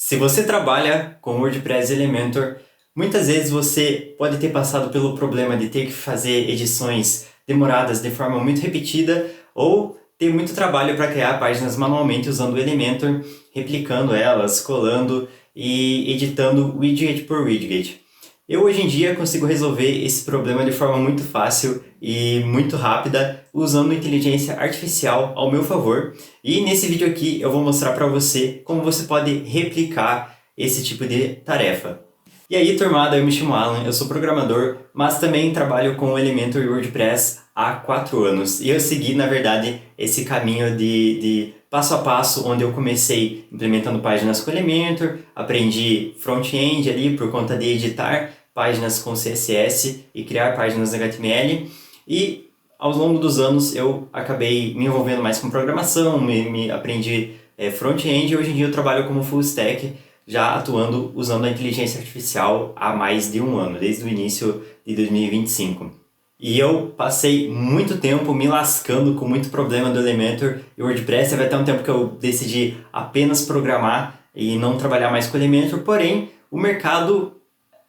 Se você trabalha com WordPress e Elementor, muitas vezes você pode ter passado pelo problema de ter que fazer edições demoradas de forma muito repetida ou ter muito trabalho para criar páginas manualmente usando o Elementor, replicando elas, colando e editando widget por widget. Eu hoje em dia consigo resolver esse problema de forma muito fácil e muito rápida usando inteligência artificial ao meu favor. E nesse vídeo aqui eu vou mostrar para você como você pode replicar esse tipo de tarefa. E aí, turmada, eu me chamo Alan, eu sou programador, mas também trabalho com o Elementor e WordPress há 4 anos. E eu segui, na verdade, esse caminho de passo a passo, onde eu comecei implementando páginas com Elementor, aprendi front-end ali por conta de editar páginas com CSS e criar páginas HTML. E ao longo dos anos eu acabei me envolvendo mais com programação, aprendi front-end e hoje em dia eu trabalho como full stack, já atuando usando a inteligência artificial há mais de um ano, desde o início de 2025. E eu passei muito tempo me lascando com muito problema do Elementor e WordPress. Teve até um tempo que eu decidi apenas programar e não trabalhar mais com Elementor, porém o mercado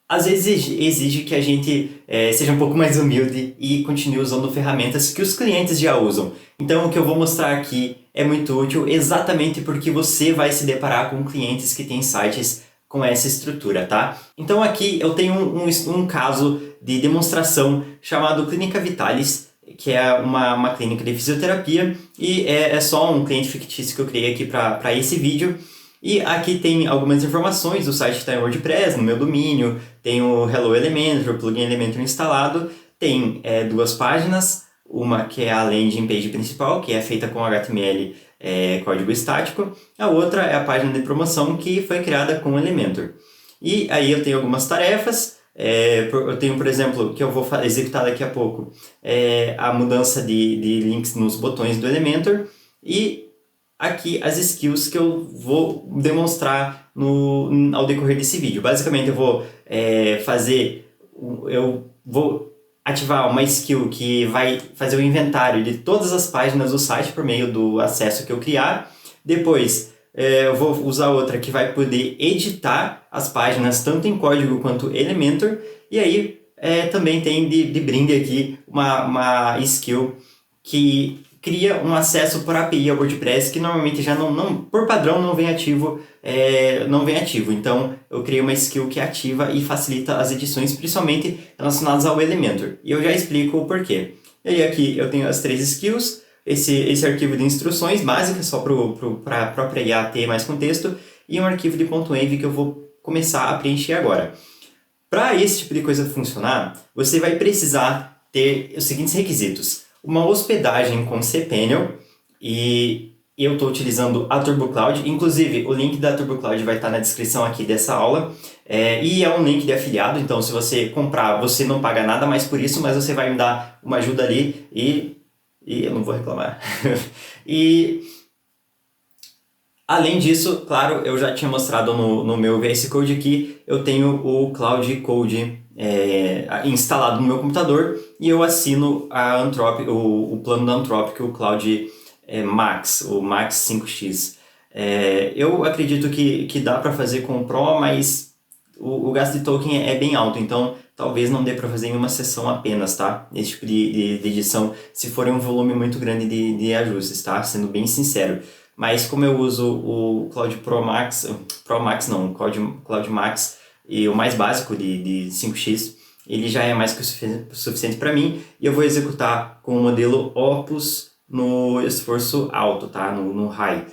às vezes exige que a gente seja um pouco mais humilde e continue usando ferramentas que os clientes já usam. Então o que eu vou mostrar aqui é muito útil exatamente porque você vai se deparar com clientes que têm sites com essa estrutura, tá? Então aqui eu tenho um caso de demonstração chamado Clínica Vitalis, que é uma clínica de fisioterapia e é só um cliente fictício que eu criei aqui para esse vídeo. E aqui tem algumas informações, o site está em WordPress, no meu domínio, tem o Hello Elementor, o plugin Elementor instalado, tem 2 páginas, uma que é a landing page principal, que é feita com HTML código estático, a outra é a página de promoção que foi criada com Elementor. E aí eu tenho algumas tarefas, eu tenho, por exemplo, que eu vou executar daqui a pouco, a mudança de links nos botões do Elementor e aqui as skills que eu vou demonstrar ao decorrer desse vídeo. Basicamente eu vou ativar uma skill que vai fazer o inventário de todas as páginas do site por meio do acesso que eu criar. Depois eu vou usar outra que vai poder editar as páginas tanto em código quanto Elementor. E aí também tem de brinde aqui uma skill que cria um acesso por API ao WordPress que normalmente já por padrão não vem ativo. Então eu criei uma skill que ativa e facilita as edições, principalmente relacionadas ao Elementor. E eu já explico o porquê. E aí aqui eu tenho as 3 skills, esse arquivo de instruções básicas, só para a própria IA ter mais contexto, e um arquivo de .env que eu vou começar a preencher agora. Para esse tipo de coisa funcionar, você vai precisar ter os seguintes requisitos. Uma hospedagem com cPanel, e eu estou utilizando a TurboCloud, inclusive o link da TurboCloud vai estar na descrição aqui dessa aula, e é um link de afiliado, então se você comprar, você não paga nada mais por isso, mas você vai me dar uma ajuda ali e eu não vou reclamar. E além disso, claro, eu já tinha mostrado no meu VS Code aqui, eu tenho o Cloud Code instalado no meu computador e eu assino o plano da Anthropic, o Cloud Max, o Max 5x. Eu acredito que dá para fazer com o Pro, mas o gasto de token é bem alto, então talvez não dê para fazer em uma sessão apenas, tá? Esse tipo de edição, se for um volume muito grande de ajustes, tá? Sendo bem sincero. Mas como eu uso o Cloud Cloud Max, e o mais básico de 5x, ele já é mais que o suficiente para mim, e eu vou executar com o modelo Opus no esforço alto, tá? No high.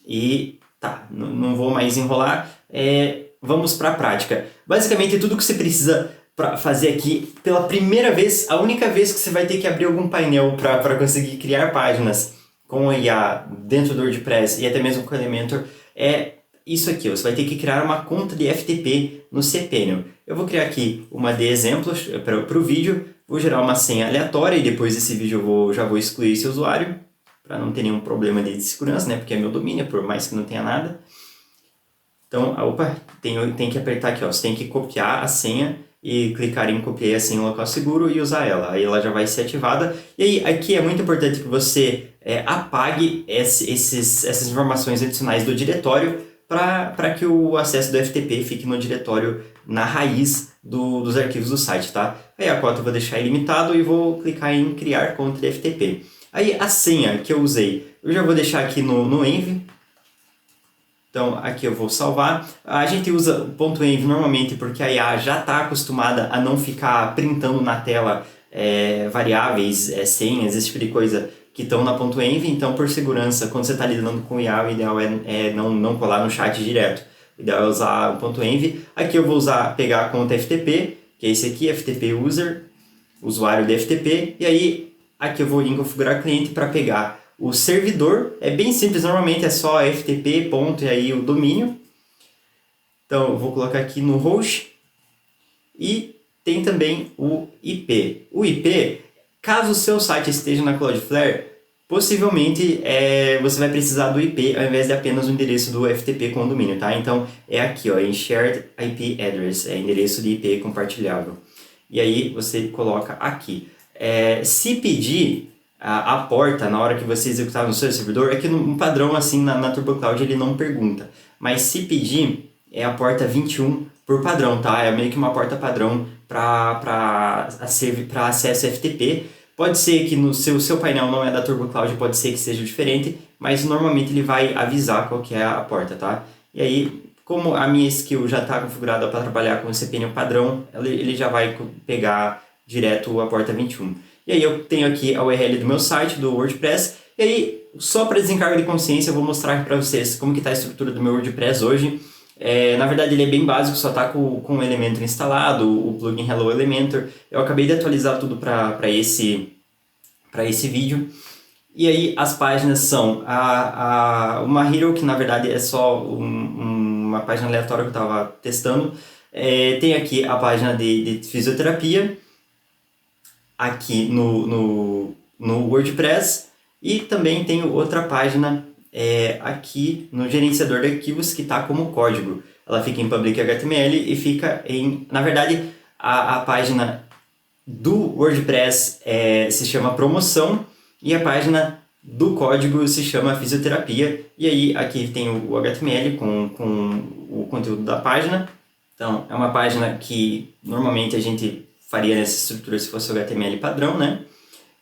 E tá, não vou mais enrolar, vamos para a prática. Basicamente tudo que você precisa para fazer aqui, pela primeira vez, a única vez que você vai ter que abrir algum painel para conseguir criar páginas com a IA dentro do WordPress e até mesmo com o Elementor, é isso aqui. Você vai ter que criar uma conta de FTP no cPanel. Eu vou criar aqui uma de exemplos para o vídeo, vou gerar uma senha aleatória e depois desse vídeo eu já vou excluir esse usuário para não ter nenhum problema de segurança, né? Porque é meu domínio, por mais que não tenha nada. Então, tem que apertar aqui, ó. Você tem que copiar a senha e clicar em copiar a senha em local seguro e usar ela. Aí ela já vai ser ativada. E aí, aqui é muito importante que você apague essas informações adicionais do diretório para que o acesso do FTP fique no diretório na raiz dos arquivos do site, tá? Aí a cota eu vou deixar ilimitado e vou clicar em criar conta de FTP. Aí a senha que eu usei, eu já vou deixar aqui no env. Então aqui eu vou salvar. A gente usa o .env normalmente porque a IA já está acostumada a não ficar printando na tela variáveis, senhas, esse tipo de coisa que estão na .env. Então, por segurança, quando você está lidando com IA, o ideal é não colar no chat direto. O ideal é usar o .env. Aqui eu vou pegar a conta FTP, que é esse aqui, FTP user, usuário de FTP. E aí, aqui eu vou em configurar cliente para pegar o servidor. É bem simples, normalmente é só FTP, ponto, e aí o domínio. Então, eu vou colocar aqui no host. E tem também o IP. O IP, caso o seu site esteja na Cloudflare, possivelmente você vai precisar do IP ao invés de apenas o endereço do FTP com o domínio, tá? Então, é aqui, ó, em Shared IP Address, é endereço de IP compartilhável. E aí, você coloca aqui. Se pedir a porta na hora que você executar no seu servidor, é que no padrão, assim, na TurboCloud ele não pergunta. Mas se pedir, é a porta 21 por padrão, tá? É meio que uma porta padrão para acesso FTP. Pode ser que no seu painel não é da TurboCloud, pode ser que seja diferente, mas normalmente ele vai avisar qual que é a porta, tá? E aí, como a minha skill já está configurada para trabalhar com o CPN padrão, ele já vai pegar direto a porta 21. E aí eu tenho aqui a URL do meu site, do WordPress, e aí, só para desencargo de consciência, eu vou mostrar para vocês como que está a estrutura do meu WordPress hoje. Na verdade ele é bem básico, só está com o Elementor instalado, o plugin Hello Elementor. Eu acabei de atualizar tudo para esse vídeo. E aí as páginas são uma Hero, que na verdade é só uma página aleatória que eu estava testando. Tem aqui a página de fisioterapia, aqui no WordPress, e também tenho outra página aqui no gerenciador de arquivos que está como código. Ela fica em Public HTML e fica em... Na verdade, a página do WordPress se chama Promoção e a página do código se chama Fisioterapia. E aí aqui tem o HTML com o conteúdo da página. Então, é uma página que normalmente a gente faria nessa estrutura se fosse o HTML padrão, né?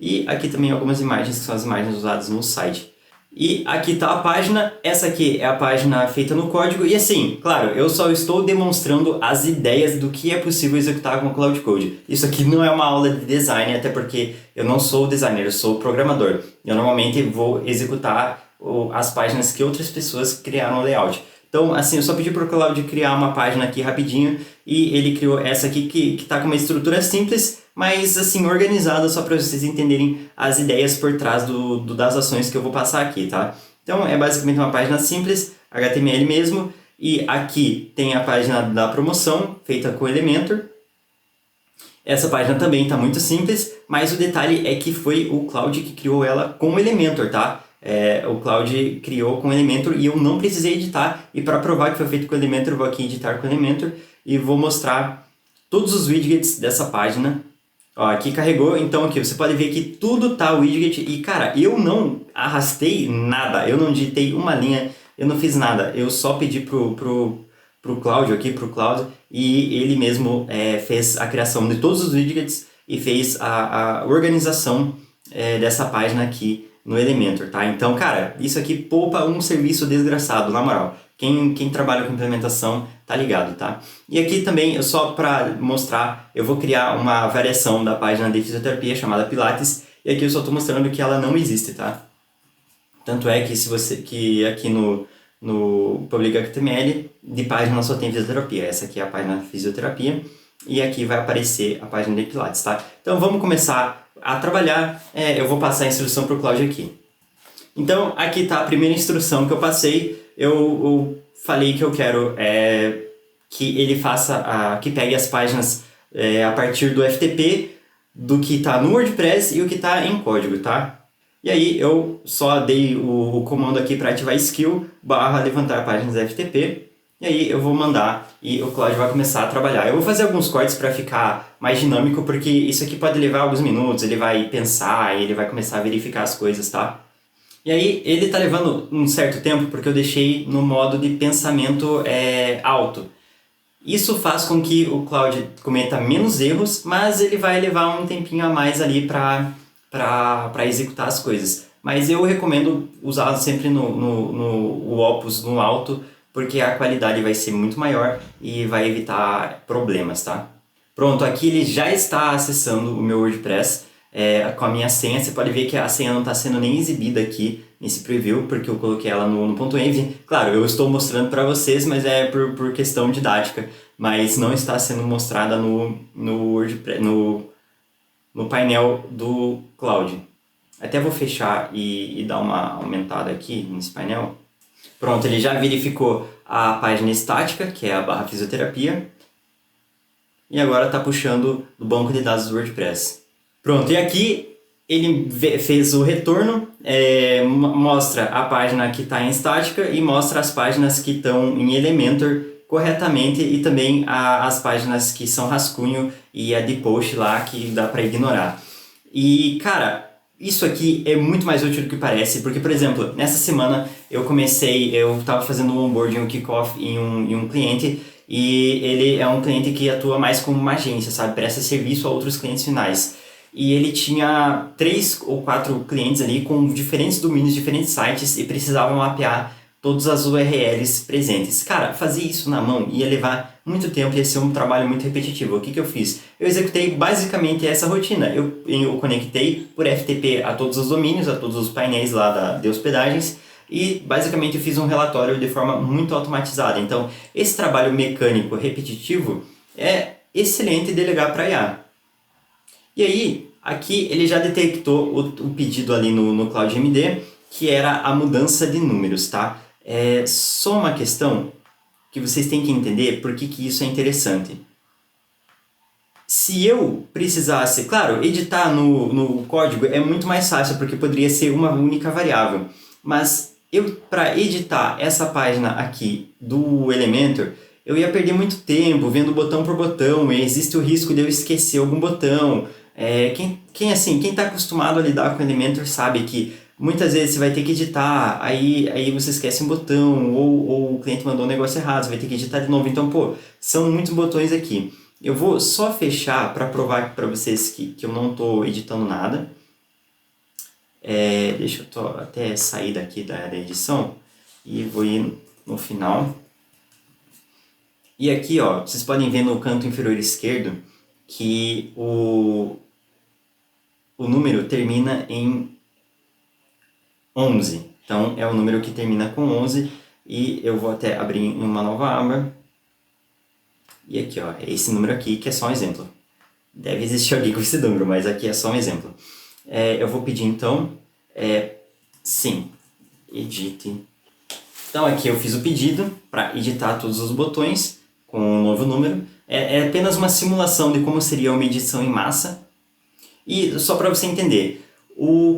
E aqui também algumas imagens, que são as imagens usadas no site. E aqui está a página, essa aqui é a página feita no código, e assim, claro, eu só estou demonstrando as ideias do que é possível executar com o Cloud Code. Isso aqui não é uma aula de design, até porque eu não sou designer, eu sou programador. Eu normalmente vou executar as páginas que outras pessoas criaram o layout. Então, assim, eu só pedi para o Cloud criar uma página aqui rapidinho, e ele criou essa aqui que está com uma estrutura simples, mas assim, organizada, só para vocês entenderem as ideias por trás das ações que eu vou passar aqui, tá? Então, é basicamente uma página simples, HTML mesmo, e aqui tem a página da promoção, feita com Elementor. Essa página também está muito simples, mas o detalhe é que foi o Cloud que criou ela com Elementor, tá? O Cloud criou com Elementor e eu não precisei editar, e para provar que foi feito com Elementor, eu vou aqui editar com Elementor e vou mostrar todos os widgets dessa página. Ó, aqui carregou, então aqui você pode ver que tudo tá widget e cara, eu não arrastei nada, eu não digitei uma linha, eu não fiz nada, eu só pedi pro Cloud aqui, pro Cloud, e ele mesmo fez a criação de todos os widgets e fez a organização dessa página aqui no Elementor, tá? Então, cara, isso aqui poupa um serviço desgraçado, na moral. Quem trabalha com implementação tá ligado, tá? E aqui também, só para mostrar, eu vou criar uma variação da página de fisioterapia chamada Pilates, e aqui eu só tô mostrando que ela não existe, tá? Tanto é que aqui no Public HTML de página só tem fisioterapia. Essa aqui é a página fisioterapia e aqui vai aparecer a página de Pilates, tá? Então vamos começar a trabalhar. Eu vou passar a instrução para o Cloud aqui. Então aqui está a primeira instrução que eu passei. Eu falei que eu quero que ele que pegue as páginas a partir do FTP, do que está no WordPress e o que está em código, tá? E aí eu só dei o comando aqui para ativar skill /levantar páginas FTP. E aí eu vou mandar e o Cloud vai começar a trabalhar. Eu vou fazer alguns cortes para ficar mais dinâmico, porque isso aqui pode levar alguns minutos, ele vai pensar e ele vai começar a verificar as coisas, tá? E aí ele tá levando um certo tempo porque eu deixei no modo de pensamento alto. Isso faz com que o Claude cometa menos erros, mas ele vai levar um tempinho a mais ali para executar as coisas. Mas eu recomendo usar sempre o Opus no alto, porque a qualidade vai ser muito maior e vai evitar problemas, tá? Pronto, aqui ele já está acessando o meu WordPress com a minha senha. Você pode ver que a senha não está sendo nem exibida aqui nesse preview, porque eu coloquei ela no .env. Claro, eu estou mostrando para vocês, mas é por questão didática, mas não está sendo mostrada no WordPress, no painel do Cloud. Até vou fechar e dar uma aumentada aqui nesse painel. Pronto, ele já verificou a página estática, que é a barra fisioterapia, e agora está puxando do banco de dados do WordPress. Pronto, e aqui ele fez o retorno, mostra a página que está em estática e mostra as páginas que estão em Elementor corretamente e também as páginas que são rascunho e a de post lá que dá para ignorar. E, cara, isso aqui é muito mais útil do que parece, porque, por exemplo, nessa semana eu estava fazendo um onboarding, um kickoff em um cliente, e ele é um cliente que atua mais como uma agência, sabe? Presta serviço a outros clientes finais. E ele tinha 3 ou 4 clientes ali com diferentes domínios, diferentes sites e precisavam mapear todas as URLs presentes. Cara, fazer isso na mão ia levar muito tempo e ia ser um trabalho muito repetitivo. O que eu fiz? Eu executei basicamente essa rotina. Eu conectei por FTP a todos os domínios, a todos os painéis lá de hospedagens e basicamente eu fiz um relatório de forma muito automatizada. Então, esse trabalho mecânico repetitivo é excelente delegar para IA. E aí, aqui ele já detectou o pedido ali no CloudMD, que era a mudança de números, tá? É só uma questão que vocês têm que entender por que isso é interessante. Se eu precisasse, claro, editar no código é muito mais fácil, porque poderia ser uma única variável. Mas para editar essa página aqui do Elementor, eu ia perder muito tempo vendo botão por botão, e existe o risco de eu esquecer algum botão. Quem está acostumado a lidar com Elementor sabe que muitas vezes você vai ter que editar, aí você esquece um botão, ou o cliente mandou um negócio errado, você vai ter que editar de novo. Então, são muitos botões aqui. Eu vou só fechar para provar para vocês que eu não estou editando nada. Deixa eu até sair daqui da edição e vou ir no final. E aqui, ó, vocês podem ver no canto inferior esquerdo que o número termina em 11. Então, é o número que termina com 11 e eu vou até abrir em uma nova aba. E aqui, ó, é esse número aqui que é só um exemplo. Deve existir alguém com esse número, mas aqui é só um exemplo. Eu vou pedir, então, sim, edite. Então, aqui eu fiz o pedido para editar todos os botões com um novo número. É apenas uma simulação de como seria uma edição em massa. E só para você entender,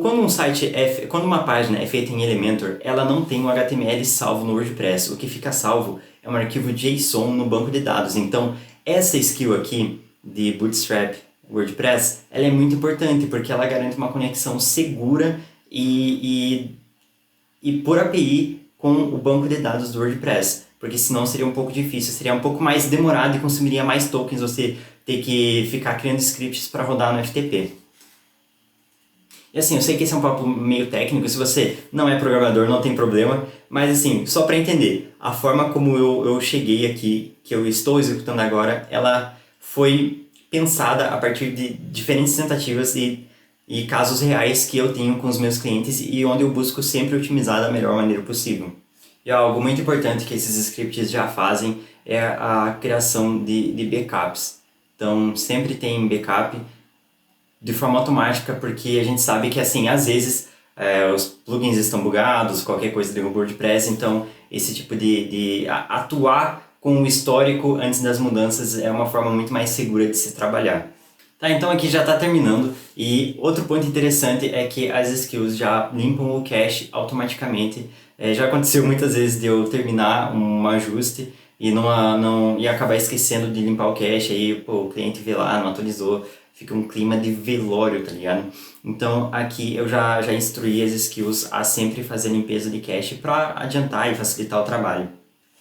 quando uma página é feita em Elementor, ela não tem um HTML salvo no WordPress. O que fica salvo é um arquivo JSON no banco de dados. Então, essa skill aqui de Bootstrap WordPress, ela é muito importante porque ela garante uma conexão segura e por API com o banco de dados do WordPress. Porque senão seria um pouco difícil, seria um pouco mais demorado e consumiria mais tokens você ter que ficar criando scripts para rodar no FTP. E assim, eu sei que esse é um papo meio técnico, se você não é programador não tem problema, mas assim, só para entender, a forma como eu cheguei aqui, que eu estou executando agora, ela foi pensada a partir de diferentes tentativas e casos reais que eu tenho com os meus clientes e onde eu busco sempre otimizar da melhor maneira possível. E algo muito importante que esses scripts já fazem é a criação de backups. Então, sempre tem backup de forma automática, porque a gente sabe que, assim, às vezes os plugins estão bugados, qualquer coisa derruba o WordPress, então esse tipo de atuar com o histórico antes das mudanças é uma forma muito mais segura de se trabalhar. Tá, então aqui já está terminando, e outro ponto interessante é que as skills já limpam o cache automaticamente. Já aconteceu muitas vezes de eu terminar um ajuste e acabar esquecendo de limpar o cache, aí o cliente vê lá, não atualizou, fica um clima de velório, tá ligado? Então aqui eu já instruí as skills a sempre fazer limpeza de cache para adiantar e facilitar o trabalho.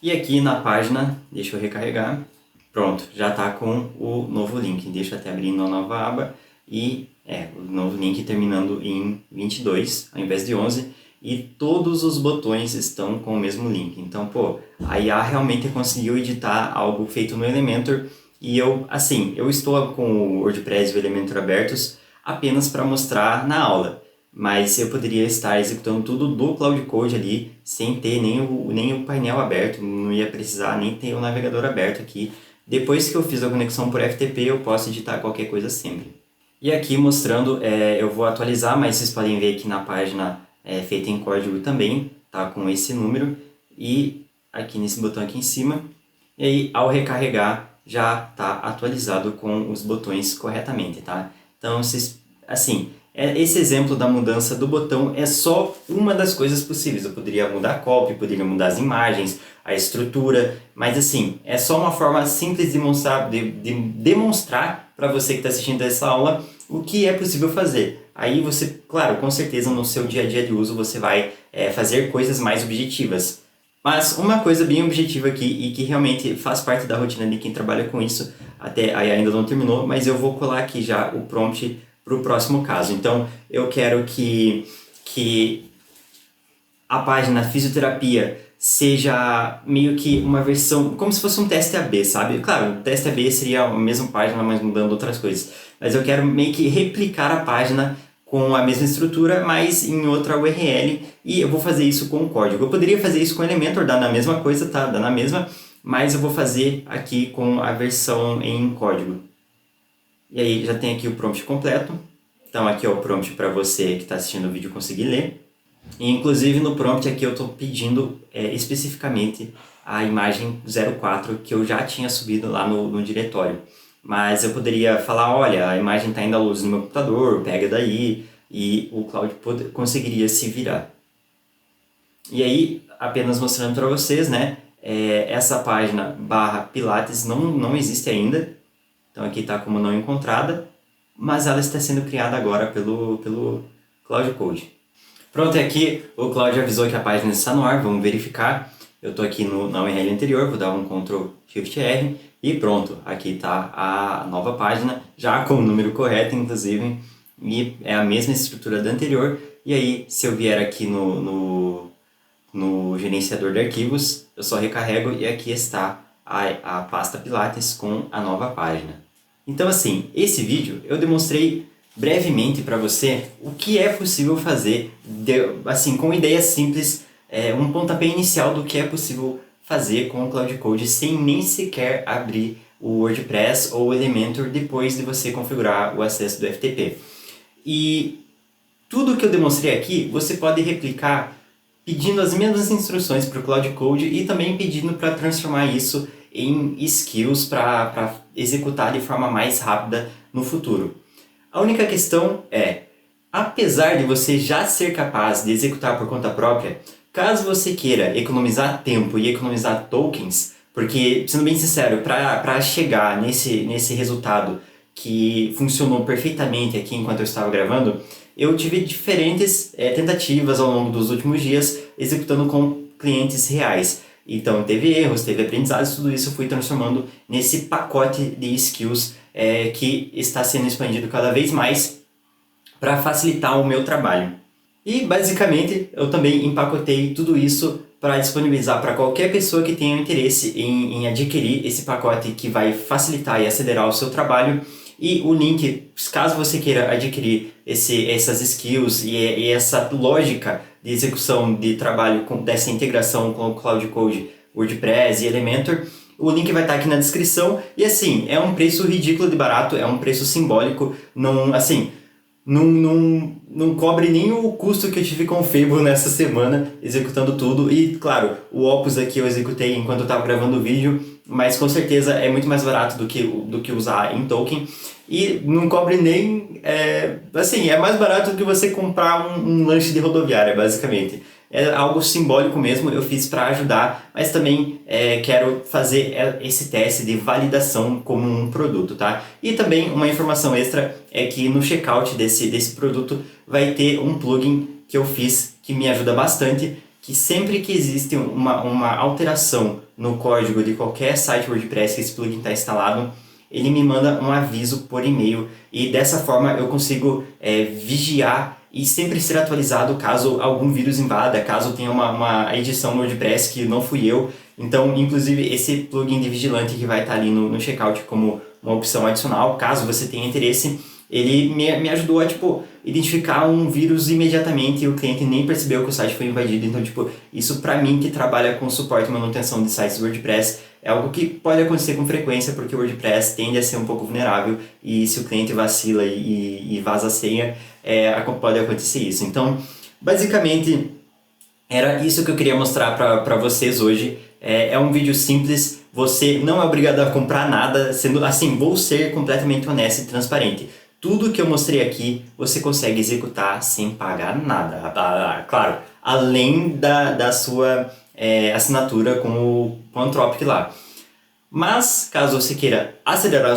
E aqui na página, deixa eu recarregar, pronto, já está com o novo link. Deixa eu até abrir uma nova aba e o novo link terminando em 22 ao invés de 11 e todos os botões estão com o mesmo link. Então, pô, a IA realmente conseguiu editar algo feito no Elementor e eu estou com o WordPress e o Elementor abertos apenas para mostrar na aula. Mas eu poderia estar executando tudo do Cloud Code ali, sem ter nem o painel aberto, não ia precisar nem ter o navegador aberto aqui. Depois que eu fiz a conexão por FTP, eu posso editar qualquer coisa sempre. E aqui mostrando, eu vou atualizar, mas vocês podem ver aqui na página feita em código também, tá com esse número. E aqui nesse botão aqui em cima, e aí ao recarregar já está atualizado com os botões corretamente, tá? Então, vocês, assim, esse exemplo da mudança do botão é só uma das coisas possíveis. Eu poderia mudar a copy, poderia mudar as imagens, a estrutura, mas assim, é só uma forma simples de demonstrar para você que está assistindo essa aula o que é possível fazer. Aí você, claro, com certeza no seu dia a dia de uso você vai fazer coisas mais objetivas. Mas uma coisa bem objetiva aqui e que realmente faz parte da rotina de quem trabalha com isso, até aí ainda não terminou, mas eu vou colar aqui já o prompt para o próximo caso. Então, eu quero que a página fisioterapia seja meio que uma versão, como se fosse um teste AB, sabe? Claro, o teste AB seria a mesma página, mas mudando outras coisas. Mas eu quero meio que replicar a página com a mesma estrutura, mas em outra URL, e eu vou fazer isso com o código. Eu poderia fazer isso com o Elementor, dá na mesma coisa, tá? Dá na mesma, mas eu vou fazer aqui com a versão em código. E aí já tem aqui o prompt completo. Então aqui é o prompt para você que está assistindo o vídeo conseguir ler. E, inclusive no prompt aqui eu estou pedindo especificamente a imagem 04 que eu já tinha subido lá no diretório. Mas eu poderia falar, olha, a imagem está indo à luz no meu computador, pega daí, e o Cloud conseguiria se virar. E aí, apenas mostrando para vocês, né, essa página /pilates não existe ainda, então aqui está como não encontrada, mas ela está sendo criada agora pelo Cloud Code. Pronto, aqui o Cloud avisou que a página está no ar, vamos verificar. Eu estou aqui na URL anterior, vou dar um Ctrl Shift R e pronto, aqui está a nova página, já com o número correto inclusive, e é a mesma estrutura da anterior. E aí, se eu vier aqui no gerenciador de arquivos, eu só recarrego e aqui está a pasta Pilates com a nova página. Então assim, esse vídeo eu demonstrei brevemente para você o que é possível fazer, assim, com ideias simples, um pontapé inicial do que é possível fazer com o Cloud Code sem nem sequer abrir o WordPress ou o Elementor depois de você configurar o acesso do FTP. E tudo que eu demonstrei aqui você pode replicar pedindo as mesmas instruções para o Cloud Code e também pedindo para transformar isso em skills para executar de forma mais rápida no futuro. A única questão é, apesar de você já ser capaz de executar por conta própria, caso você queira economizar tempo e economizar tokens, porque, sendo bem sincero, para chegar nesse resultado que funcionou perfeitamente aqui enquanto eu estava gravando, eu tive diferentes tentativas ao longo dos últimos dias executando com clientes reais. Então teve erros, teve aprendizados, tudo isso eu fui transformando nesse pacote de skills que está sendo expandido cada vez mais para facilitar o meu trabalho. E basicamente eu também empacotei tudo isso para disponibilizar para qualquer pessoa que tenha interesse em adquirir esse pacote que vai facilitar e acelerar o seu trabalho. E o link, caso você queira adquirir essas skills e essa lógica de execução de trabalho dessa integração com o Cloud Code, WordPress e Elementor, o link vai estar aqui na descrição. E assim, é um preço ridículo de barato, é um preço simbólico, não cobre nem o custo que eu tive com o Fable nessa semana, executando tudo. E claro, o Opus aqui eu executei enquanto eu estava gravando o vídeo, mas com certeza é muito mais barato do que usar em token. E não cobre nem... é mais barato do que você comprar um lanche de rodoviária, basicamente. é algo simbólico mesmo, eu fiz para ajudar, mas também quero fazer esse teste de validação como um produto, tá? E também uma informação extra é que no checkout desse produto vai ter um plugin que eu fiz que me ajuda bastante, que sempre que existe uma alteração no código de qualquer site WordPress que esse plugin está instalado, ele me manda um aviso por e-mail e dessa forma eu consigo vigiar e sempre ser atualizado caso algum vírus invada, caso tenha uma edição no WordPress que não fui eu. Então, inclusive, esse plugin de vigilante que vai estar ali no checkout como uma opção adicional, caso você tenha interesse, ele me ajudou a, tipo, identificar um vírus imediatamente e o cliente nem percebeu que o site foi invadido. Então, tipo, isso pra mim que trabalha com suporte e manutenção de sites WordPress é algo que pode acontecer com frequência porque o WordPress tende a ser um pouco vulnerável e se o cliente vacila e vaza a senha, pode acontecer isso. Então, basicamente, era isso que eu queria mostrar para vocês hoje. É um vídeo simples, você não é obrigado a comprar nada, sendo assim, vou ser completamente honesto e transparente. Tudo que eu mostrei aqui, você consegue executar sem pagar nada. Claro, além da sua assinatura com o Anthropic lá. Mas, caso você queira acelerar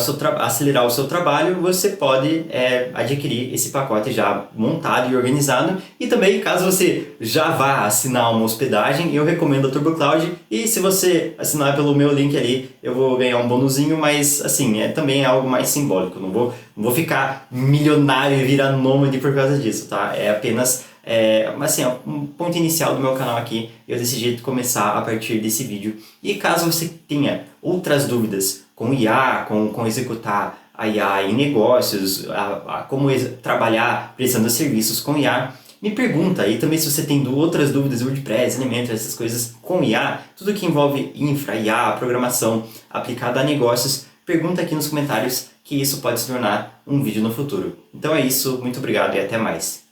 o seu trabalho, você pode adquirir esse pacote já montado e organizado. E também, caso você já vá assinar uma hospedagem, eu recomendo a TurboCloud. E se você assinar pelo meu link ali, eu vou ganhar um bonuzinho, mas assim, também é algo mais simbólico. Não vou ficar milionário e virar nômade por causa disso, tá? É apenas assim, um ponto inicial do meu canal aqui. Eu decidi começar a partir desse vídeo. E caso você tenha outras dúvidas com IA, com executar a IA em negócios, como trabalhar prestando serviços com IA, me pergunta. E também se você tem outras dúvidas, WordPress, Elementor, essas coisas com IA, tudo que envolve infra, IA, programação aplicada a negócios, pergunta aqui nos comentários que isso pode se tornar um vídeo no futuro. Então é isso, muito obrigado e até mais.